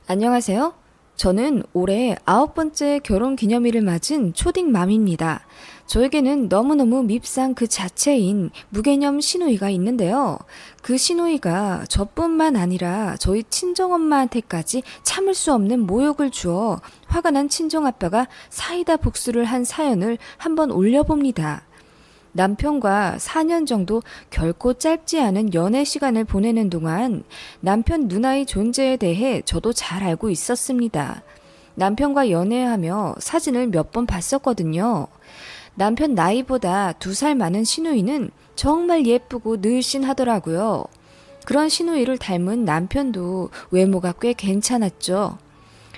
안녕하세요. 저는 올해 9번째 결혼 기념일을 맞은 초딩맘입니다. 저에게는 너무너무 밉상 그 자체인 무개념 시누이가 있는데요. 그 시누이가 저뿐만 아니라 저희 친정엄마한테까지 참을 수 없는 모욕을 주어 화가 난 친정아빠가 사이다 복수를 한 사연을 한번 올려봅니다. 남편과 4년 정도 결코 짧지 않은 연애 시간을 보내는 동안 남편 누나의 존재에 대해 저도 잘 알고 있었습니다. 남편과 연애하며 사진을 몇 번 봤었거든요. 남편 나이보다 2살 많은 시누이는 정말 예쁘고 늘씬하더라고요. 그런 시누이를 닮은 남편도 외모가 꽤 괜찮았죠.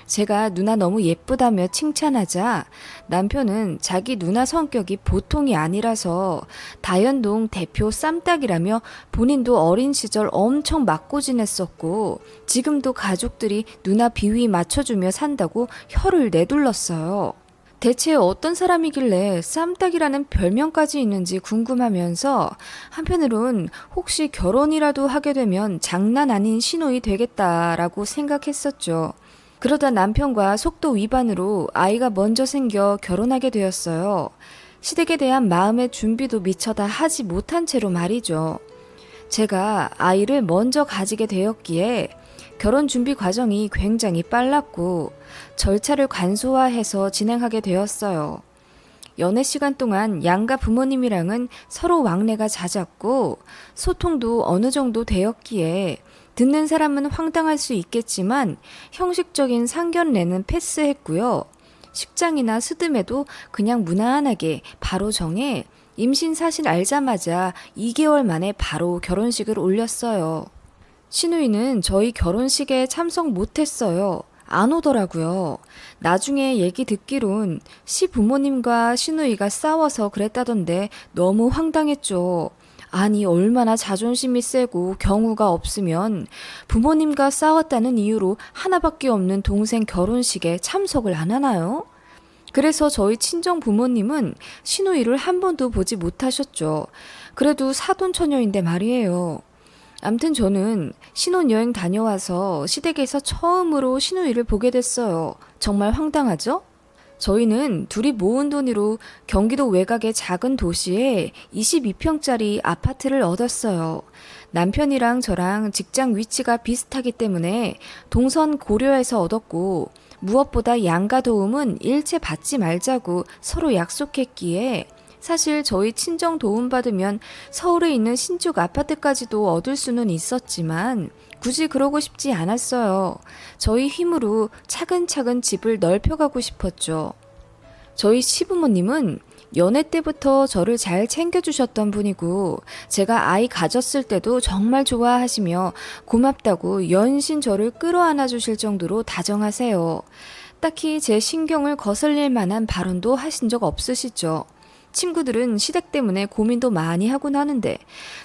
제가 누나 너무 예쁘다며 칭찬하자 남편은 자기 누나 성격이 보통이 아니라서 다현동 대표 쌈딱이라며 본인도 어린 시절 엄청 맞고 지냈었고 지금도 가족들이 누나 비위 맞춰주며 산다고 혀를 내둘렀어요. 대체 어떤 사람이길래 쌈딱이라는 별명까지 있는지 궁금하면서 한편으론 혹시 결혼이라도 하게 되면 장난 아닌 신호이 되겠다라고 생각했었죠. 그러다 남편과 속도 위반으로 아이가 먼저 생겨 결혼하게 되었어요. 시댁에 대한 마음의 준비도 미처 다 하지 못한 채로 말이죠. 제가 아이를 먼저 가지게 되었기에 결혼 준비 과정이 굉장히 빨랐고 절차를 간소화해서 진행하게 되었어요. 연애 시간 동안 양가 부모님이랑은 서로 왕래가 잦았고 소통도 어느 정도 되었기에 듣는 사람은 황당할 수 있겠지만 형식적인 상견례는 패스했고요. 식장이나 스드메도 그냥 무난하게 바로 정해 임신 사실 알자마자 2개월 만에 바로 결혼식을 올렸어요. 시누이는 저희 결혼식에 참석 못했어요. 안 오더라고요. 나중에 얘기 듣기론 시부모님과 시누이가 싸워서 그랬다던데 너무 황당했죠. 아니, 얼마나 자존심이 세고 경우가 없으면 부모님과 싸웠다는 이유로 하나밖에 없는 동생 결혼식에 참석을 안 하나요? 그래서 저희 친정 부모님은 시누이를 한 번도 보지 못하셨죠. 그래도 사돈처녀인데 말이에요. 암튼 저는 신혼여행 다녀와서 시댁에서 처음으로 시누이를 보게 됐어요. 정말 황당하죠? 저희는 둘이 모은 돈으로 경기도 외곽의 작은 도시에 22평짜리 아파트를 얻었어요. 남편이랑 저랑 직장 위치가 비슷하기 때문에 동선 고려해서 얻었고 무엇보다 양가 도움은 일체 받지 말자고 서로 약속했기에 사실 저희 친정 도움받으면 서울에 있는 신축 아파트까지도 얻을 수는 있었지만 굳이 그러고 싶지 않았어요. 저희 힘으로 차근차근 집을 넓혀가고 싶었죠. 저희 시부모님은 연애 때부터 저를 잘 챙겨주셨던 분이고 제가 아이 가졌을 때도 정말 좋아하시며 고맙다고 연신 저를 끌어안아 주실 정도로 다정하세요. 딱히 제 신경을 거슬릴 만한 발언도 하신 적 없으시죠. 친구들은 시댁 때문에 고민도 많이 하곤 하는데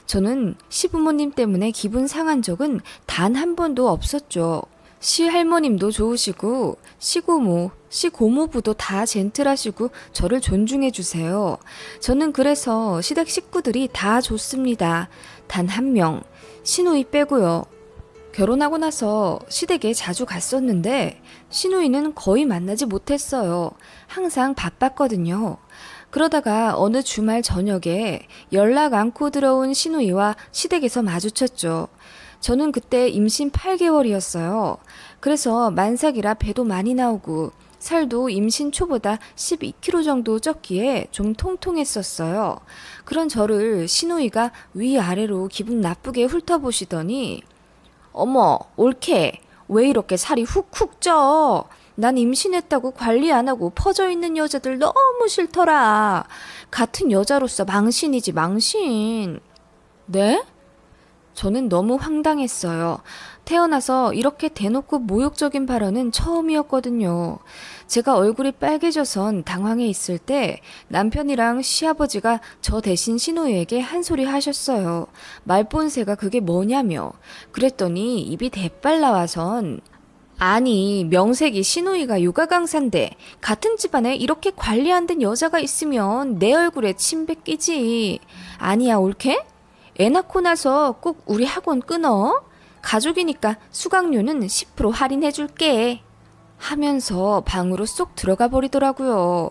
저는 시부모님 때문에 기분 상한 적은 단 한 번도 없었죠. 시할머님도 좋으시고 시고모, 시고모부도 다 젠틀하시고 저를 존중해 주세요. 저는 그래서 시댁 식구들이 다 좋습니다. 단 한 명, 시누이 빼고요. 결혼하고 나서 시댁에 자주 갔었는데 시누이는 거의 만나지 못했어요. 항상 바빴거든요. 그러다가 어느 주말 저녁에 연락 않고 들어온 시누이와 시댁에서 마주쳤죠. 저는 그때 임신 8개월이었어요. 그래서 만삭이라 배도 많이 나오고 살도 임신 초보다 12kg 정도 쪘기에 좀 통통했었어요. 그런 저를 시누이가 위아래로 기분 나쁘게 훑어보시더니 어머, 옳게 왜 이렇게 살이 훅훅 쪄? 난 임신했다고 관리 안 하고 퍼져 있는 여자들 너무 싫더라. 같은 여자로서 망신이지 망신. 네? 저는 너무 황당했어요. 태어나서 이렇게 대놓고 모욕적인 발언은 처음이었거든요. 제가 얼굴이 빨개져선 당황해 있을 때 남편이랑 시아버지가 저 대신 시누이에게 한 소리 하셨어요. 말본새가 그게 뭐냐며. 그랬더니 입이 대빨 나와선 아니, 명색이 시누이가 요가 강사인데 같은 집안에 이렇게 관리 안 된 여자가 있으면 내 얼굴에 침 뱉기지. 아니야, 옳게? 애 낳고 나서 꼭 우리 학원 끊어? 가족이니까 수강료는 10% 할인해줄게. 하면서 방으로 쏙 들어가 버리더라고요.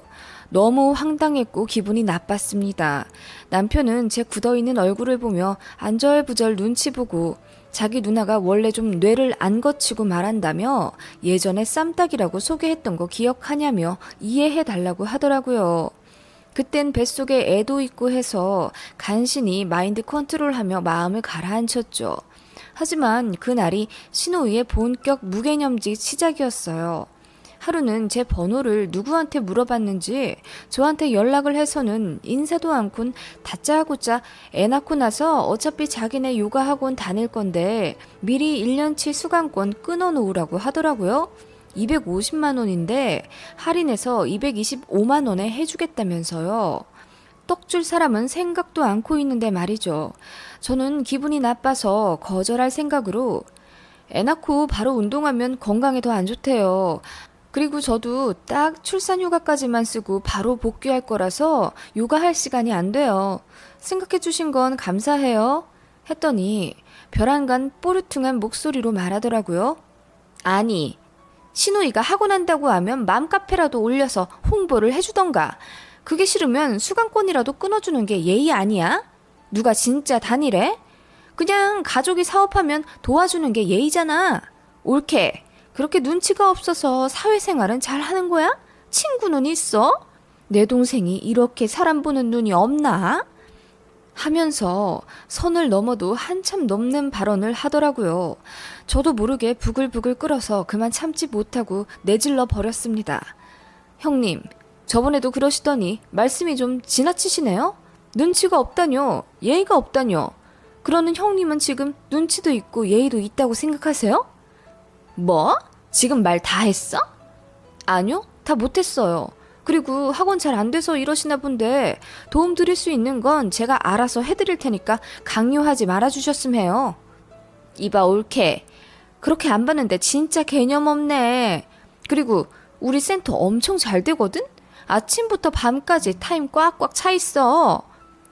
너무 황당했고 기분이 나빴습니다. 남편은 제 굳어있는 얼굴을 보며 안절부절 눈치 보고 자기 누나가 원래 좀 뇌를 안 거치고 말한다며 예전에 쌈딱이라고 소개했던 거 기억하냐며 이해해달라고 하더라고요. 그땐 뱃속에 애도 있고 해서 간신히 마인드 컨트롤하며 마음을 가라앉혔죠. 하지만 그날이 신호위의 본격 무개념직 시작이었어요. 하루는 제 번호를 누구한테 물어봤는지 저한테 연락을 해서는 인사도 않곤 다짜고짜 애 낳고 나서 어차피 자기네 요가 학원 다닐 건데 미리 1년치 수강권 끊어놓으라고 하더라고요. 250만 원인데 할인해서 225만 원에 해주겠다면서요. 떡 줄 사람은 생각도 않고 있는데 말이죠. 저는 기분이 나빠서 거절할 생각으로 애 낳고 바로 운동하면 건강에 더 안 좋대요. 그리고 저도 딱 출산휴가까지만 쓰고 바로 복귀할 거라서 요가할 시간이 안 돼요. 생각해 주신 건 감사해요. 했더니 벼랑간 뽀르퉁한 목소리로 말하더라고요. 아니, 신우이가 학원 한다고 하면 맘카페라도 올려서 홍보를 해주던가. 그게 싫으면 수강권이라도 끊어주는 게 예의 아니야? 누가 진짜 다니래? 그냥 가족이 사업하면 도와주는 게 예의잖아. 옳게. 그렇게 눈치가 없어서 사회생활은 잘 하는 거야? 친구는 있어? 내 동생이 이렇게 사람 보는 눈이 없나? 하면서 선을 넘어도 한참 넘는 발언을 하더라고요. 저도 모르게 부글부글 끓어서 그만 참지 못하고 내질러 버렸습니다. 형님, 저번에도 그러시더니 말씀이 좀 지나치시네요? 눈치가 없다뇨? 예의가 없다뇨? 그러는 형님은 지금 눈치도 있고 예의도 있다고 생각하세요? 뭐? 지금 말 다 했어? 아니요, 다 못했어요. 그리고 학원 잘 안 돼서 이러시나 본데 도움 드릴 수 있는 건 제가 알아서 해드릴 테니까 강요하지 말아주셨음 해요. 이봐 옳게. 그렇게 안 받는데 진짜 개념 없네. 그리고 우리 센터 엄청 잘 되거든? 아침부터 밤까지 타임 꽉꽉 차 있어.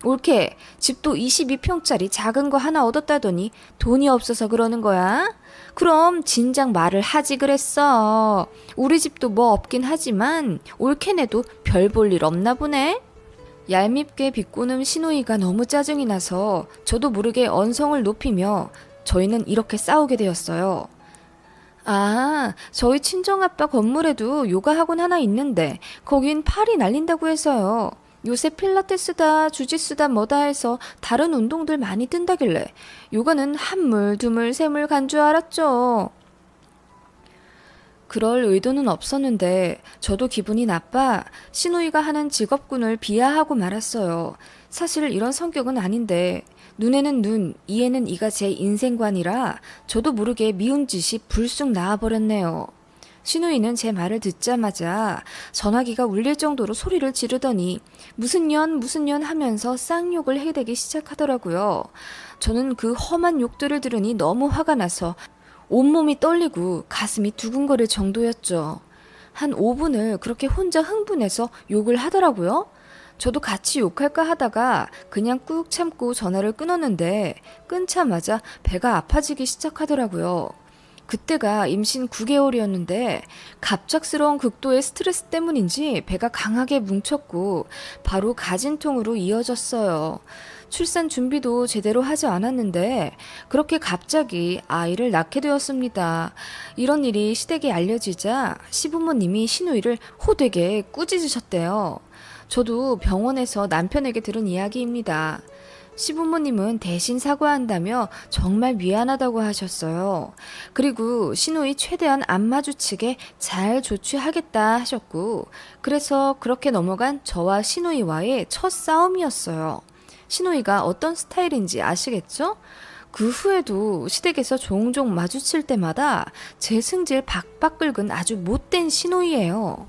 옳게. 집도 22평짜리 작은 거 하나 얻었다더니 돈이 없어서 그러는 거야? 그럼 진작 말을 하지 그랬어. 우리 집도 뭐 없긴 하지만 옳게네도 별 볼 일 없나 보네. 얄밉게 비꼬는 신우이가 너무 짜증이 나서 저도 모르게 언성을 높이며 저희는 이렇게 싸우게 되었어요. 아, 저희 친정아빠 건물에도 요가 학원 하나 있는데 거긴 팔이 날린다고 해서요. 요새 필라테스다 주짓수다 뭐다 해서 다른 운동들 많이 뜬다길래 요가는 한물 두물 세물 간 줄 알았죠. 그럴 의도는 없었는데 저도 기분이 나빠 신우이가 하는 직업군을 비하하고 말았어요. 사실 이런 성격은 아닌데 눈에는 눈, 이에는 이가 제 인생관이라 저도 모르게 미운 짓이 불쑥 나와버렸네요. 신우이는 제 말을 듣자마자 전화기가 울릴 정도로 소리를 지르더니 무슨 년 하면서 쌍욕을 해대기 시작하더라고요. 저는 그 험한 욕들을 들으니 너무 화가 나서 온몸이 떨리고 가슴이 두근거릴 정도였죠. 한 5분을 그렇게 혼자 흥분해서 욕을 하더라고요. 저도 같이 욕할까 하다가 그냥 꾹 참고 전화를 끊었는데 끊자마자 배가 아파지기 시작하더라고요. 그때가 임신 9개월이었는데 갑작스러운 극도의 스트레스 때문인지 배가 강하게 뭉쳤고 바로 가진통으로 이어졌어요. 출산 준비도 제대로 하지 않았는데 그렇게 갑자기 아이를 낳게 되었습니다. 이런 일이 시댁에 알려지자 시부모님이 신우이를 호되게 꾸짖으셨대요. 저도 병원에서 남편에게 들은 이야기입니다. 시부모님은 대신 사과한다며 정말 미안하다고 하셨어요. 그리고 신우이 최대한 안 마주치게 잘 조치하겠다 하셨고 그래서 그렇게 넘어간 저와 신우이와의 첫 싸움이었어요. 신우이가 어떤 스타일인지 아시겠죠? 그 후에도 시댁에서 종종 마주칠 때마다 제 승질 박박 긁은 아주 못된 신우이예요.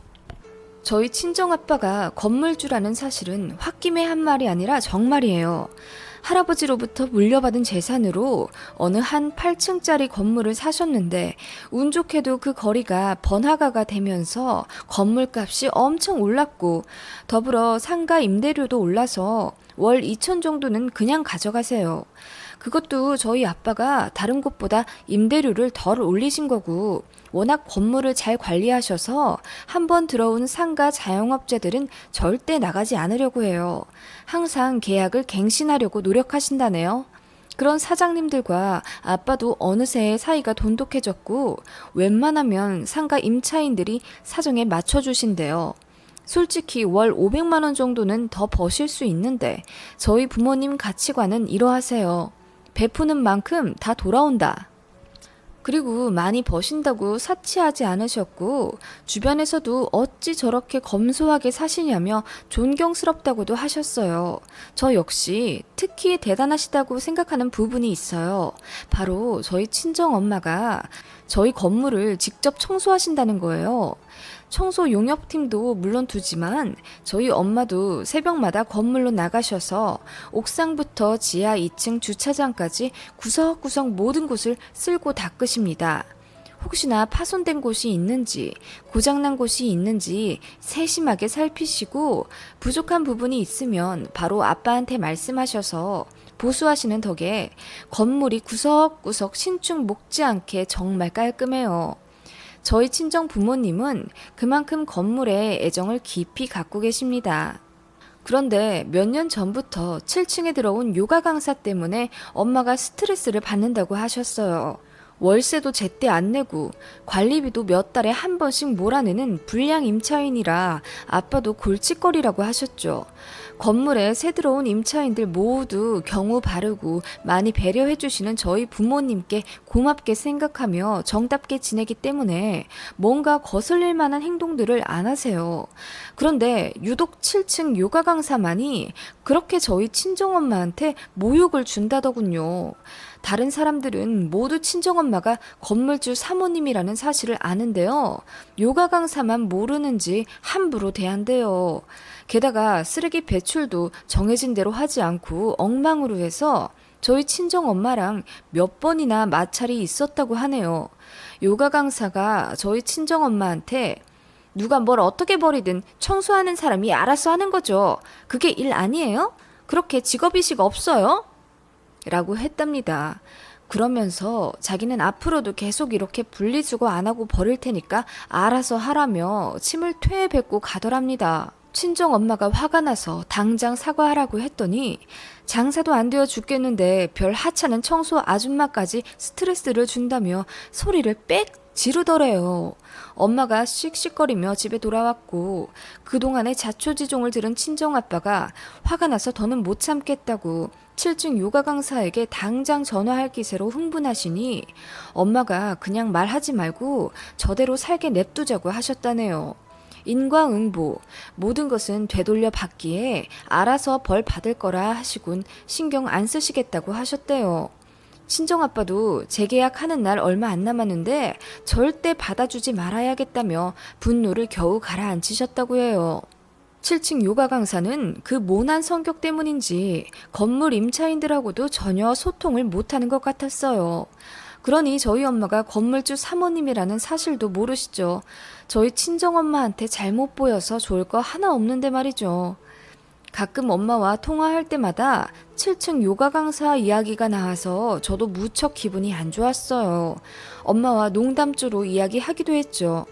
저희 친정아빠가 건물주라는 사실은 홧김에 한 말이 아니라 정말이에요. 할아버지로부터 물려받은 재산으로 어느 한 8층짜리 건물을 사셨는데 운 좋게도 그 거리가 번화가가 되면서 건물값이 엄청 올랐고 더불어 상가 임대료도 올라서 월 2천 정도는 그냥 가져가세요. 그것도 저희 아빠가 다른 곳보다 임대료를 덜 올리신 거고, 워낙 건물을 잘 관리하셔서 한번 들어온 상가 자영업자들은 절대 나가지 않으려고 해요. 항상 계약을 갱신하려고 노력하신다네요. 그런 사장님들과 아빠도 어느새 사이가 돈독해졌고, 웬만하면 상가 임차인들이 사정에 맞춰주신대요. 솔직히 월 500만 원 정도는 더 버실 수 있는데 저희 부모님 가치관은 이러하세요. 베푸는 만큼 다 돌아온다. 그리고 많이 버신다고 사치하지 않으셨고 주변에서도 어찌 저렇게 검소하게 사시냐며 존경스럽다고도 하셨어요. 저 역시 특히 대단하시다고 생각하는 부분이 있어요. 바로 저희 친정엄마가 저희 건물을 직접 청소하신다는 거예요. 청소 용역팀도 물론 두지만 저희 엄마도 새벽마다 건물로 나가셔서 옥상부터 지하 2층 주차장까지 구석구석 모든 곳을 쓸고 닦으십니다. 혹시나 파손된 곳이 있는지, 고장난 곳이 있는지 세심하게 살피시고 부족한 부분이 있으면 바로 아빠한테 말씀하셔서 보수하시는 덕에 건물이 구석구석 신축 목지 않게 정말 깔끔해요. 저희 친정 부모님은 그만큼 건물에 애정을 깊이 갖고 계십니다. 그런데 몇 년 전부터 7층에 들어온 요가 강사 때문에 엄마가 스트레스를 받는다고 하셨어요. 월세도 제때 안 내고 관리비도 몇 달에 한 번씩 몰아내는 불량 임차인이라 아빠도 골칫거리라고 하셨죠. 건물에 새 들어온 임차인들 모두 경우 바르고 많이 배려해 주시는 저희 부모님께 고맙게 생각하며 정답게 지내기 때문에 뭔가 거슬릴 만한 행동들을 안 하세요. 그런데 유독 7층 요가 강사만이 그렇게 저희 친정엄마한테 모욕을 준다더군요. 다른 사람들은 모두 친정엄마가 건물주 사모님이라는 사실을 아는데요. 요가 강사만 모르는지 함부로 대한대요. 게다가 쓰레기 배출도 정해진 대로 하지 않고 엉망으로 해서 저희 친정엄마랑 몇 번이나 마찰이 있었다고 하네요. 요가 강사가 저희 친정엄마한테 누가 뭘 어떻게 버리든 청소하는 사람이 알아서 하는 거죠. 그게 일 아니에요? 그렇게 직업의식 없어요? 라고 했답니다. 그러면서 자기는 앞으로도 계속 이렇게 분리수거 안 하고 버릴 테니까 알아서 하라며 침을 퇴에 뱉고 가더랍니다. 친정 엄마가 화가 나서 당장 사과하라고 했더니 장사도 안 되어 죽겠는데 별 하찮은 청소 아줌마까지 스트레스를 준다며 소리를 빽 지르더래요. 엄마가 씩씩거리며 집에 돌아왔고 그동안의 자초지종을 들은 친정아빠가 화가 나서 더는 못 참겠다고 7층 요가 강사에게 당장 전화할 기세로 흥분하시니 엄마가 그냥 말하지 말고 저대로 살게 냅두자고 하셨다네요. 인과응보, 모든 것은 되돌려 받기에 알아서 벌 받을 거라 하시곤 신경 안 쓰시겠다고 하셨대요. 친정아빠도 재계약하는 날 얼마 안 남았는데 절대 받아주지 말아야겠다며 분노를 겨우 가라앉히셨다고 해요. 7층 요가 강사는 그 모난 성격 때문인지 건물 임차인들하고도 전혀 소통을 못하는 것 같았어요. 그러니 저희 엄마가 건물주 사모님이라는 사실도 모르시죠. 저희 친정엄마한테 잘못 보여서 좋을 거 하나 없는데 말이죠. 가끔 엄마와 통화할 때마다 7층 요가 강사 이야기가 나와서 저도 무척 기분이 안 좋았어요. 엄마와 농담조로 이야기하기도 했죠.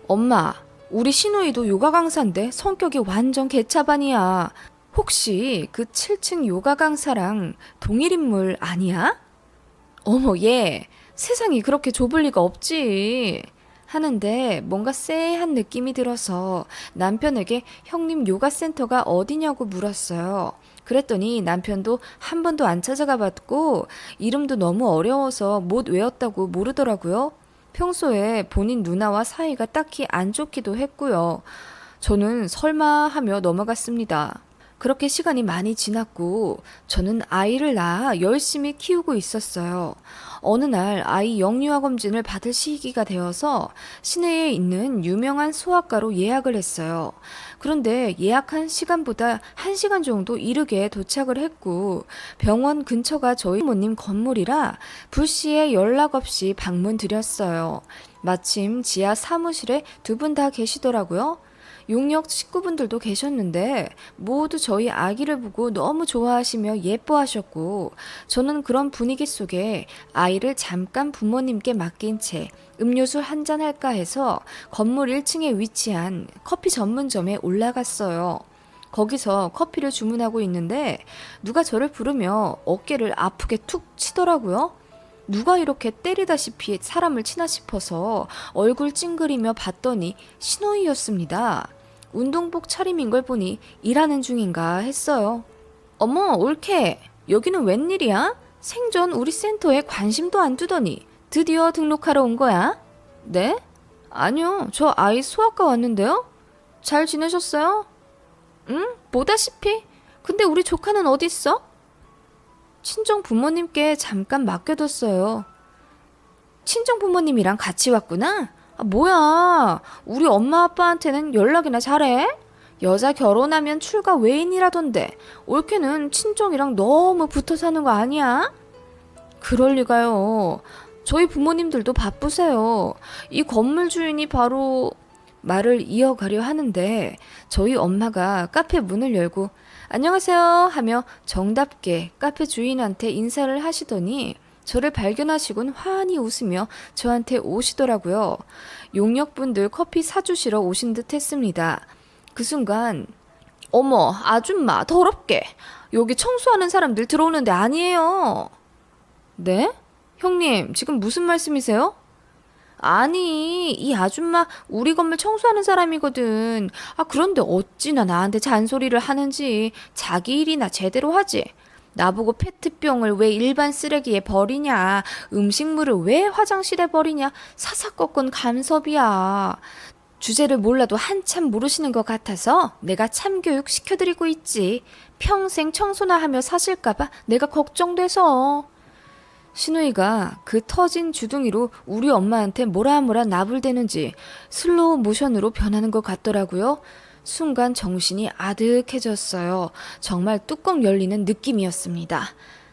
엄마, 우리 시누이도 요가 강사인데 성격이 완전 개차반이야. 혹시 그 7층 요가 강사랑 동일 인물 아니야? 어머, 얘 세상이 그렇게 좁을 리가 없지. 하는데 뭔가 쎄한 느낌이 들어서 남편에게 형님 요가 센터가 어디냐고 물었어요. 그랬더니 남편도 한 번도 안 찾아가 봤고 이름도 너무 어려워서 못 외웠다고 모르더라고요. 평소에 본인 누나와 사이가 딱히 안 좋기도 했고요. 저는 설마 하며 넘어갔습니다. 그렇게 시간이 많이 지났고 저는 아이를 낳아 열심히 키우고 있었어요. 어느 날 아이 영유아 검진을 받을 시기가 되어서 시내에 있는 유명한 소아과로 예약을 했어요. 그런데 예약한 시간보다 1시간 정도 이르게 도착을 했고 병원 근처가 저희 부모님 건물이라 불시에 연락 없이 방문 드렸어요. 마침 지하 사무실에 두 분 다 계시더라고요. 용역 식구분들도 계셨는데 모두 저희 아기를 보고 너무 좋아하시며 예뻐하셨고 저는 그런 분위기 속에 아이를 잠깐 부모님께 맡긴 채 음료수 한잔 할까 해서 건물 1층에 위치한 커피 전문점에 올라갔어요. 거기서 커피를 주문하고 있는데 누가 저를 부르며 어깨를 아프게 툭 치더라고요. 누가 이렇게 때리다시피 사람을 치나 싶어서 얼굴 찡그리며 봤더니 신호이였습니다. 운동복 차림인 걸 보니 일하는 중인가 했어요. 어머, 올케. 여기는 웬일이야? 생전 우리 센터에 관심도 안 두더니 드디어 등록하러 온 거야? 네? 아니요, 저 아이 소아과 왔는데요. 잘 지내셨어요? 응? 보다시피. 근데 우리 조카는 어디 있어? 친정 부모님께 잠깐 맡겨뒀어요. 친정 부모님이랑 같이 왔구나? 아, 뭐야. 우리 엄마 아빠한테는 연락이나 잘해? 여자 결혼하면 출가 외인이라던데 올케는 친정이랑 너무 붙어 사는 거 아니야? 그럴 리가요. 저희 부모님들도 바쁘세요. 이 건물 주인이 바로 말을 이어가려 하는데 저희 엄마가 카페 문을 열고 안녕하세요 하며 정답게 카페 주인한테 인사를 하시더니 저를 발견하시곤 환히 웃으며 저한테 오시더라고요. 용역분들 커피 사주시러 오신 듯 했습니다. 그 순간 어머 아줌마 더럽게 여기 청소하는 사람들 들어오는데 아니에요. 네? 형님 지금 무슨 말씀이세요? 아니, 이 아줌마 우리 건물 청소하는 사람이거든. 아, 그런데 어찌나 나한테 잔소리를 하는지 자기 일이나 제대로 하지. 나보고 페트병을 왜 일반 쓰레기에 버리냐, 음식물을 왜 화장실에 버리냐, 사사건건 간섭이야. 주제를 몰라도 한참 모르시는 것 같아서 내가 참교육 시켜드리고 있지. 평생 청소나 하며 사실까봐 내가 걱정돼서. 신우이가 그 터진 주둥이로 우리 엄마한테 뭐라 나불대는지 슬로우 모션으로 변하는 것 같더라고요. 순간 정신이 아득해졌어요. 정말 뚜껑 열리는 느낌이었습니다.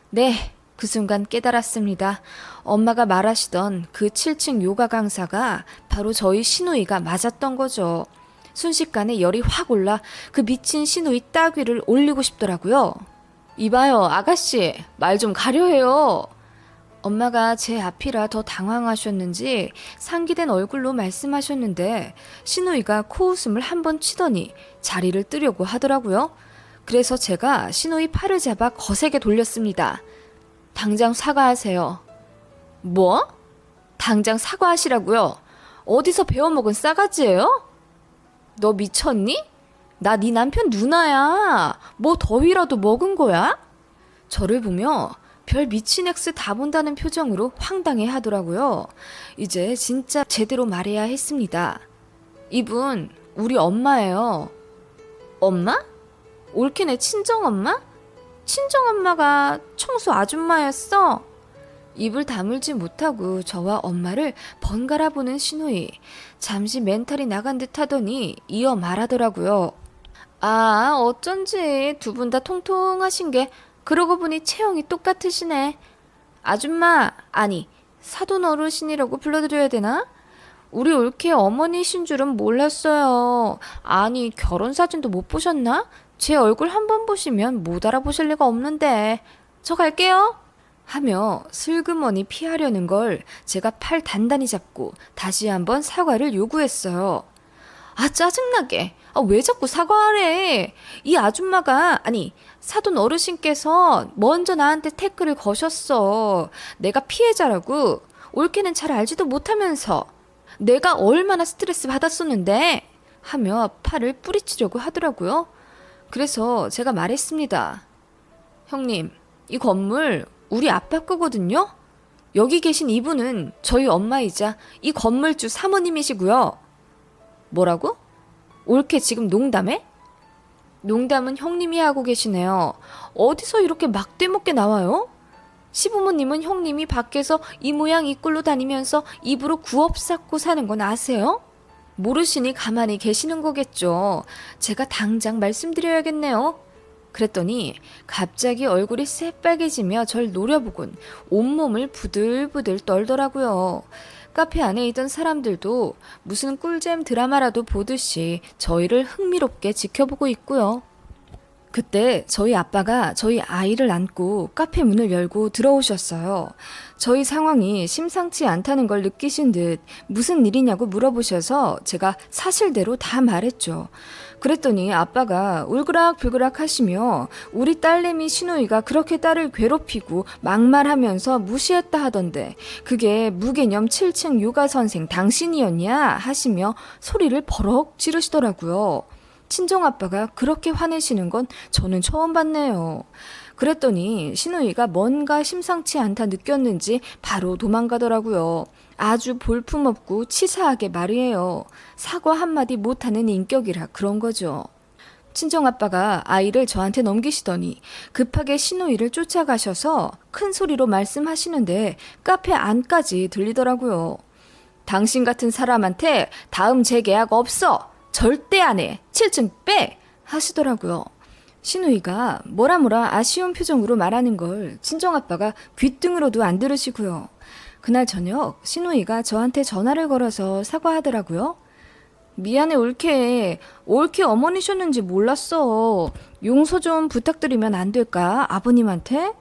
네, 그 순간 깨달았습니다. 엄마가 말하시던 그 7층 요가 강사가 바로 저희 신우이가 맞았던 거죠. 순식간에 열이 확 올라 그 미친 신우이 따귀를 올리고 싶더라고요. 이봐요, 아가씨, 말 좀 가려해요. 엄마가 제 앞이라 더 당황하셨는지 상기된 얼굴로 말씀하셨는데 신우이가 코웃음을 한번 치더니 자리를 뜨려고 하더라고요. 그래서 제가 신우이 팔을 잡아 거세게 돌렸습니다. 당장 사과하세요. 뭐? 당장 사과하시라고요. 어디서 배워먹은 싸가지예요? 너 미쳤니? 나 네 남편 누나야. 뭐 더위라도 먹은 거야? 저를 보며 별 미친 엑스 다 본다는 표정으로 황당해 하더라고요. 이제 진짜 제대로 말해야 했습니다. 이분 우리 엄마예요. 엄마? 올케네 친정엄마? 친정엄마가 청소 아줌마였어? 입을 다물지 못하고 저와 엄마를 번갈아 보는 신우이. 잠시 멘탈이 나간 듯 하더니 이어 말하더라고요. 아, 어쩐지 두 분 다 통통하신 게 그러고 보니 체형이 똑같으시네. 아줌마, 아니, 사돈 어르신이라고 불러드려야 되나? 우리 올케 어머니신 줄은 몰랐어요. 아니, 결혼 사진도 못 보셨나? 제 얼굴 한번 보시면 못 알아보실 리가 없는데. 저 갈게요. 하며 슬그머니 피하려는 걸 제가 팔 단단히 잡고 다시 한번 사과를 요구했어요. 아, 짜증나게. 아, 왜 자꾸 사과하래? 이 아줌마가, 아니, 사돈 어르신께서 먼저 나한테 태클을 거셨어. 내가 피해자라고. 올케는 잘 알지도 못하면서. 내가 얼마나 스트레스 받았었는데? 하며 팔을 뿌리치려고 하더라고요. 그래서 제가 말했습니다. 형님, 이 건물 우리 아빠 거거든요? 여기 계신 이분은 저희 엄마이자 이 건물주 사모님이시고요. 뭐라고? 올케 지금 농담해? 농담은 형님이 하고 계시네요. 어디서 이렇게 막대먹게 나와요? 시부모님은 형님이 밖에서 이 모양 이 꼴로 다니면서 입으로 구업 쌓고 사는 건 아세요? 모르시니 가만히 계시는 거겠죠. 제가 당장 말씀드려야겠네요. 그랬더니 갑자기 얼굴이 새빨개지며 절 노려보곤 온몸을 부들부들 떨더라고요. 카페 안에 있던 사람들도 무슨 꿀잼 드라마라도 보듯이 저희를 흥미롭게 지켜보고 있고요. 그때 저희 아빠가 저희 아이를 안고 카페 문을 열고 들어오셨어요. 저희 상황이 심상치 않다는 걸 느끼신 듯 무슨 일이냐고 물어보셔서 제가 사실대로 다 말했죠. 그랬더니 아빠가 울그락불그락 하시며 우리 딸내미 신우이가 그렇게 딸을 괴롭히고 막말하면서 무시했다 하던데 그게 무개념 7층 요가 선생 당신이었냐 하시며 소리를 버럭 지르시더라고요. 친정아빠가 그렇게 화내시는 건 저는 처음 봤네요. 그랬더니 신우이가 뭔가 심상치 않다 느꼈는지 바로 도망가더라고요. 아주 볼품없고 치사하게 말이에요. 사과 한마디 못하는 인격이라 그런 거죠. 친정아빠가 아이를 저한테 넘기시더니 급하게 신우이를 쫓아가셔서 큰 소리로 말씀하시는데 카페 안까지 들리더라고요. 당신 같은 사람한테 다음 재계약 없어! 절대 안 해! 7층 빼! 하시더라고요. 신우이가 뭐라 아쉬운 표정으로 말하는 걸 친정아빠가 귓등으로도 안 들으시고요. 그날 저녁 신우이가 저한테 전화를 걸어서 사과하더라고요. 미안해 올케. 올케 어머니셨는지 몰랐어. 용서 좀 부탁드리면 안 될까? 아버님한테?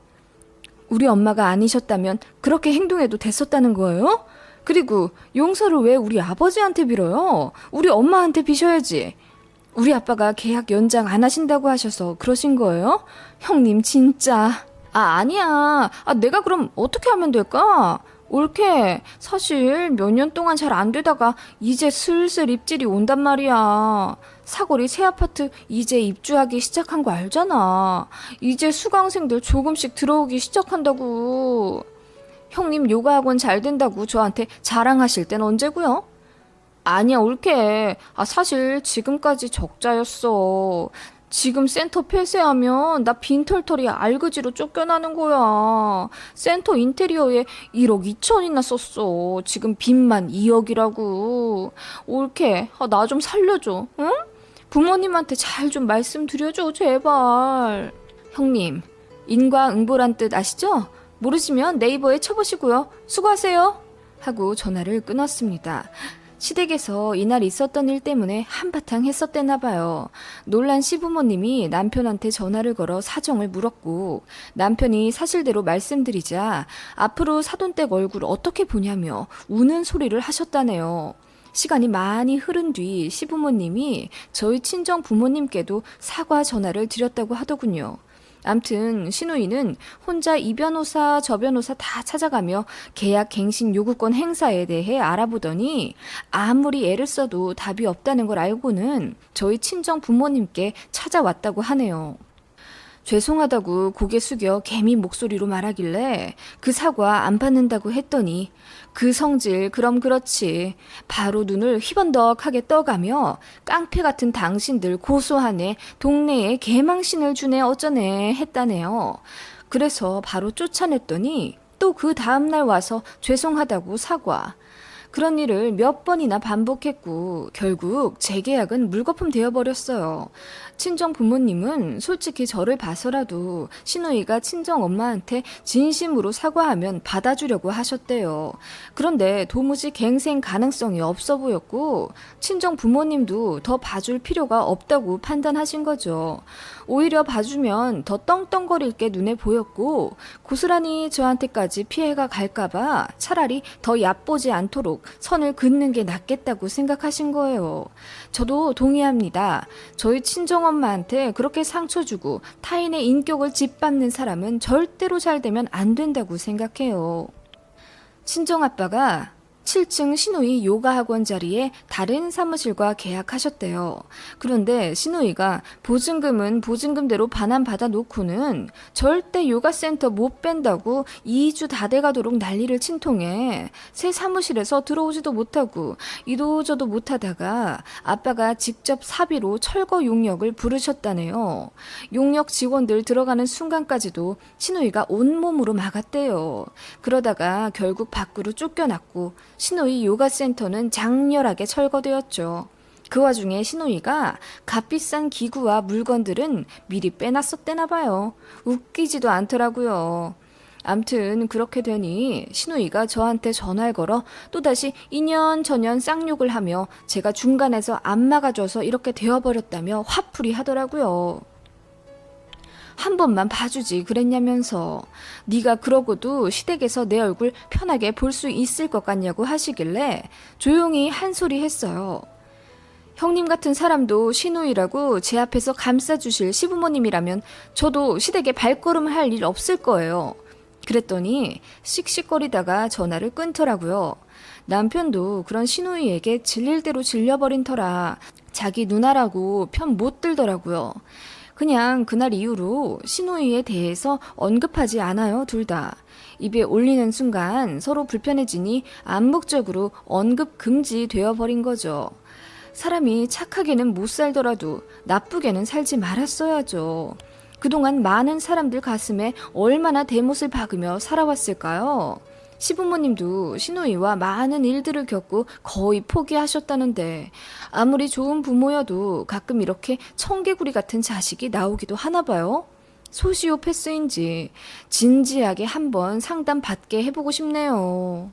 우리 엄마가 아니셨다면 그렇게 행동해도 됐었다는 거예요? 그리고 용서를 왜 우리 아버지한테 빌어요? 우리 엄마한테 비셔야지. 우리 아빠가 계약 연장 안 하신다고 하셔서 그러신 거예요? 형님 진짜. 아니야. 내가 그럼 어떻게 하면 될까? 옳게 사실 몇 년 동안 잘 안 되다가 이제 슬슬 입질이 온단 말이야. 사거리 새 아파트 이제 입주하기 시작한 거 알잖아. 이제 수강생들 조금씩 들어오기 시작한다고. 형님 요가 학원 잘 된다고 저한테 자랑하실 땐 언제고요? 아니야 옳게. 사실 지금까지 적자였어. 지금 센터 폐쇄하면 나 빈털털이 알그지로 쫓겨나는 거야. 센터 인테리어에 1억 2천이나 썼어. 지금 빚만 2억이라고. 옳게. 나 좀 살려줘. 응? 부모님한테 잘 좀 말씀드려줘 제발. 형님 인과응보란 뜻 아시죠? 모르시면 네이버에 쳐보시고요. 수고하세요. 하고 전화를 끊었습니다. 시댁에서 이날 있었던 일 때문에 한바탕 했었대나 봐요. 놀란 시부모님이 남편한테 전화를 걸어 사정을 물었고 남편이 사실대로 말씀드리자 앞으로 사돈댁 얼굴 어떻게 보냐며 우는 소리를 하셨다네요. 시간이 많이 흐른 뒤 시부모님이 저희 친정 부모님께도 사과 전화를 드렸다고 하더군요. 암튼 신우이는 혼자 이 변호사 저 변호사 다 찾아가며 계약 갱신 요구권 행사에 대해 알아보더니 아무리 애를 써도 답이 없다는 걸 알고는 저희 친정 부모님께 찾아왔다고 하네요. 죄송하다고 고개 숙여 개미 목소리로 말하길래 그 사과 안 받는다고 했더니 그 성질 그럼 그렇지. 바로 눈을 희번덕하게 떠가며 깡패 같은 당신들 고소하네. 동네에 개망신을 주네 어쩌네 했다네요. 그래서 바로 쫓아냈더니 또 그 다음날 와서 죄송하다고 사과. 그런 일을 몇 번이나 반복했고 결국 재계약은 물거품 되어버렸어요. 친정 부모님은 솔직히 저를 봐서라도 신우이가 친정 엄마한테 진심으로 사과하면 받아주려고 하셨대요. 그런데 도무지 갱생 가능성이 없어 보였고 친정 부모님도 더 봐줄 필요가 없다고 판단하신 거죠. 오히려 봐주면 더 떵떵거릴 게 눈에 보였고 고스란히 저한테까지 피해가 갈까봐 차라리 더 얕보지 않도록 선을 긋는 게 낫겠다고 생각하신 거예요. 저도 동의합니다. 저희 친정엄마한테 그렇게 상처 주고 타인의 인격을 짓밟는 사람은 절대로 잘 되면 안 된다고 생각해요. 친정아빠가 7층 신우이 요가 학원 자리에 다른 사무실과 계약하셨대요. 그런데 신우이가 보증금은 보증금대로 반환 받아놓고는 절대 요가센터 못 뺀다고 2주 다 돼가도록 난리를 친 통에 새 사무실에서 들어오지도 못하고 이도저도 못하다가 아빠가 직접 사비로 철거 용역을 부르셨다네요. 용역 직원들 들어가는 순간까지도 신우이가 온몸으로 막았대요. 그러다가 결국 밖으로 쫓겨났고 신우이 요가센터는 장렬하게 철거되었죠. 그 와중에 신우이가 값비싼 기구와 물건들은 미리 빼놨었대나 봐요. 웃기지도 않더라고요. 암튼 그렇게 되니 신우이가 저한테 전화를 걸어 또다시 이년저년 쌍욕을 하며 제가 중간에서 안 막아줘서 이렇게 되어버렸다며 화풀이 하더라고요. 한 번만 봐주지 그랬냐면서 네가 그러고도 시댁에서 내 얼굴 편하게 볼 수 있을 것 같냐고 하시길래 조용히 한 소리 했어요. 형님 같은 사람도 시누이라고 제 앞에서 감싸주실 시부모님이라면 저도 시댁에 발걸음을 할 일 없을 거예요. 그랬더니 씩씩거리다가 전화를 끊더라고요. 남편도 그런 시누이에게 질릴 대로 질려버린 터라 자기 누나라고 편 못 들더라고요. 그냥 그날 이후로 시누이에 대해서 언급하지 않아요, 둘 다. 입에 올리는 순간 서로 불편해지니 암묵적으로 언급 금지 되어버린 거죠. 사람이 착하게는 못 살더라도 나쁘게는 살지 말았어야죠. 그동안 많은 사람들 가슴에 얼마나 대못을 박으며 살아왔을까요? 시부모님도 시누이와 많은 일들을 겪고 거의 포기하셨다는데 아무리 좋은 부모여도 가끔 이렇게 청개구리 같은 자식이 나오기도 하나 봐요. 소시오패스인지 진지하게 한번 상담 받게 해보고 싶네요.